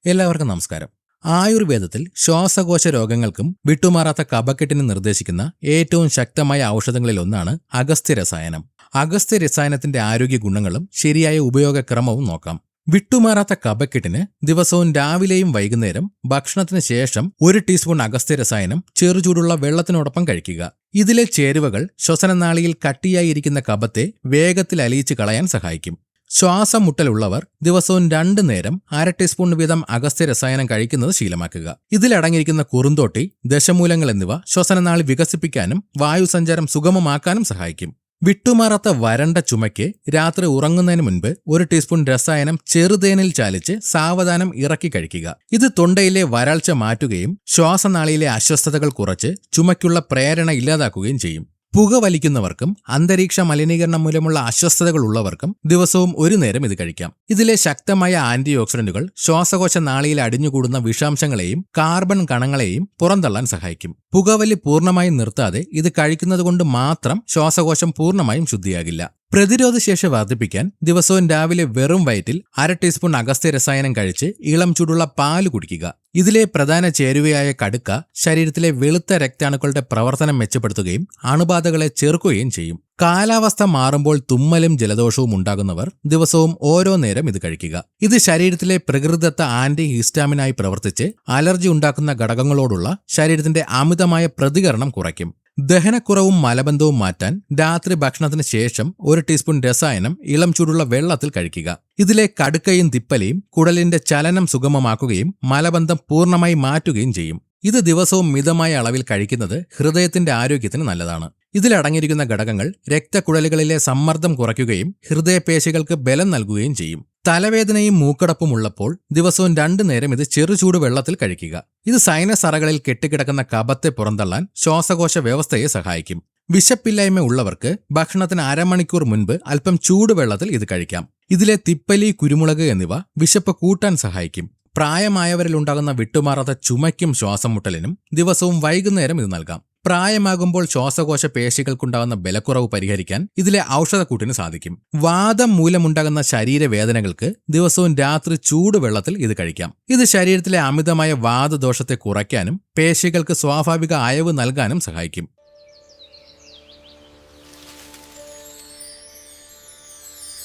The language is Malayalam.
എല്ലാവർക്കും നമസ്കാരം. ആയുർവേദത്തിൽ ശ്വാസകോശ രോഗങ്ങൾക്കും വിട്ടുമാറാത്ത കഫക്കെട്ടിനും നിർദ്ദേശിക്കുന്ന ഏറ്റവും ശക്തമായ ഔഷധങ്ങളിൽ ഒന്നാണ് അഗസ്ത്യരസായനം. അഗസ്ത്യരസായനത്തിന്റെ ആരോഗ്യ ഗുണങ്ങളും ശരിയായ ഉപയോഗക്രമവും നോക്കാം. വിട്ടുമാറാത്ത കഫക്കെട്ടിന് ദിവസവും രാവിലെയും വൈകുന്നേരം ഭക്ഷണത്തിന് ശേഷം 1 ടീസ്പൂൺ അഗസ്ത്യരസായനം ചെറുചൂടുള്ള വെള്ളത്തിനോടൊപ്പം കഴിക്കുക. ഇതിലെ ചേരുവകൾ ശ്വസനനാളിയിൽ കട്ടിയായിരിക്കുന്ന കഫത്തെ വേഗത്തിൽ അലിയിച്ച് കളയാൻ സഹായിക്കും. ശ്വാസം മുട്ടലുള്ളവർ ദിവസവും 2 നേരം 1/2 ടീസ്പൂൺ വീതം അഗസ്ത്യരസായനം കഴിക്കുന്നത് ശീലമാക്കുക. ഇതിലടങ്ങിയിരിക്കുന്ന കുറുന്തോട്ടി, ദശമൂലങ്ങൾ എന്നിവ ശ്വസനനാളി വികസിപ്പിക്കാനും വായുസഞ്ചാരം സുഗമമാക്കാനും സഹായിക്കും. വിട്ടുമാറാത്ത വരണ്ട ചുമയ്ക്ക് രാത്രി ഉറങ്ങുന്നതിന് മുൻപ് 1 ടീസ്പൂൺ രസായനം ചെറുതേനിൽ ചാലിച്ച് സാവധാനം ഇറക്കി കഴിക്കുക. ഇത് തൊണ്ടയിലെ വരൾച്ച മാറ്റുകയും ശ്വാസനാളിയിലെ അസ്വസ്ഥതകൾ കുറച്ച് ചുമയ്ക്കുള്ള പ്രേരണ ഇല്ലാതാക്കുകയും ചെയ്യും. പുകവലിക്കുന്നവർക്കും അന്തരീക്ഷ മലിനീകരണം മൂലമുള്ള അസ്വസ്ഥതകൾ ഉള്ളവർക്കും ദിവസവും 1 നേരം ഇത് കഴിക്കാം. ഇതിലെ ശക്തമായ ആന്റി ഓക്സിഡന്റുകൾ ശ്വാസകോശ നാളിയിൽ അടിഞ്ഞുകൂടുന്ന വിഷാംശങ്ങളെയും കാർബൺ കണങ്ങളെയും പുറന്തള്ളാൻ സഹായിക്കും. പുകവലി പൂർണ്ണമായും നിർത്താതെ ഇത് കഴിക്കുന്നതുകൊണ്ട് മാത്രം ശ്വാസകോശം പൂർണ്ണമായും ശുദ്ധിയാകില്ല. പ്രതിരോധശേഷി വർദ്ധിപ്പിക്കാൻ ദിവസവും രാവിലെ വെറും വയറ്റിൽ 1/2 ടീസ്പൂൺ അഗസ്ത്യരസായനം കഴിച്ച് ഇളം ചൂടുള്ള പാല് കുടിക്കുക. ഇതിലെ പ്രധാന ചേരുവയായ കടുക്ക ശരീരത്തിലെ വെളുത്ത രക്താണുക്കളുടെ പ്രവർത്തനം മെച്ചപ്പെടുത്തുകയും അണുബാധകളെ ചെറുക്കുകയും ചെയ്യും. കാലാവസ്ഥ മാറുമ്പോൾ തുമ്മലും ജലദോഷവും ഉണ്ടാകുന്നവർ ദിവസവും ഓരോ നേരം ഇത് കഴിക്കുക. ഇത് ശരീരത്തിലെ പ്രകൃതിദത്ത ആന്റി ഹിസ്റ്റാമിനായി പ്രവർത്തിച്ച് അലർജി ഉണ്ടാക്കുന്ന ഘടകങ്ങളോടുള്ള ശരീരത്തിന്റെ അമിതമായ പ്രതികരണം കുറയ്ക്കും. ദഹനക്കുറവും മലബന്ധവും മാറ്റാൻ രാത്രി ഭക്ഷണത്തിന് ശേഷം 1 ടീസ്പൂൺ രസായനം ഇളം ചൂടുള്ള വെള്ളത്തിൽ കഴിക്കുക. ഇതിലെ കടുക്കയും തിപ്പലയും കുടലിന്റെ ചലനം സുഗമമാക്കുകയും മലബന്ധം പൂർണ്ണമായി മാറ്റുകയും ചെയ്യും. ഇത് ദിവസവും മിതമായ അളവിൽ കഴിക്കുന്നത് ഹൃദയത്തിന്റെ ആരോഗ്യത്തിന് നല്ലതാണ്. ഇതിലടങ്ങിയിരിക്കുന്ന ഘടകങ്ങൾ രക്തക്കുഴലുകളിലെ സമ്മർദ്ദം കുറയ്ക്കുകയും ഹൃദയപേശികൾക്ക് ബലം നൽകുകയും ചെയ്യും. തലവേദനയും മൂക്കടപ്പും ഉള്ളപ്പോൾ ദിവസവും 2 നേരം ഇത് ചെറുചൂട് വെള്ളത്തിൽ കഴിക്കുക. ഇത് സൈനസ് അറകളിൽ കെട്ടിക്കിടക്കുന്ന കഫത്തെ പുറന്തള്ളാൻ ശ്വാസകോശ വ്യവസ്ഥയെ സഹായിക്കും. വിശപ്പില്ലായ്മ ഉള്ളവർക്ക് ഭക്ഷണത്തിന് അരമണിക്കൂർ മുൻപ് അല്പം ചൂടുവെള്ളത്തിൽ ഇത് കഴിക്കാം. ഇതിലെ തിപ്പലി, കുരുമുളക് എന്നിവ വിശപ്പ് കൂട്ടാൻ സഹായിക്കും. പ്രായമായവരിലുണ്ടാകുന്ന വിട്ടുമാറാത്ത ചുമയ്ക്കും ശ്വാസം മുട്ടലിനും ദിവസവും വൈകുന്നേരം ഇത് നൽകാം. പ്രായമാകുമ്പോൾ ശ്വാസകോശ പേശികൾക്കുണ്ടാകുന്ന ബലക്കുറവ് പരിഹരിക്കാൻ ഇതിലെ ഔഷധക്കൂട്ടിന് സാധിക്കും. വാദം മൂലമുണ്ടാകുന്ന ശരീരവേദനകൾക്ക് ദിവസവും രാത്രി ചൂടുവെള്ളത്തിൽ ഇത് കഴിക്കാം. ഇത് ശരീരത്തിലെ അമിതമായ വാതദോഷത്തെ കുറയ്ക്കാനും പേശികൾക്ക് സ്വാഭാവിക അയവ് നൽകാനും സഹായിക്കും.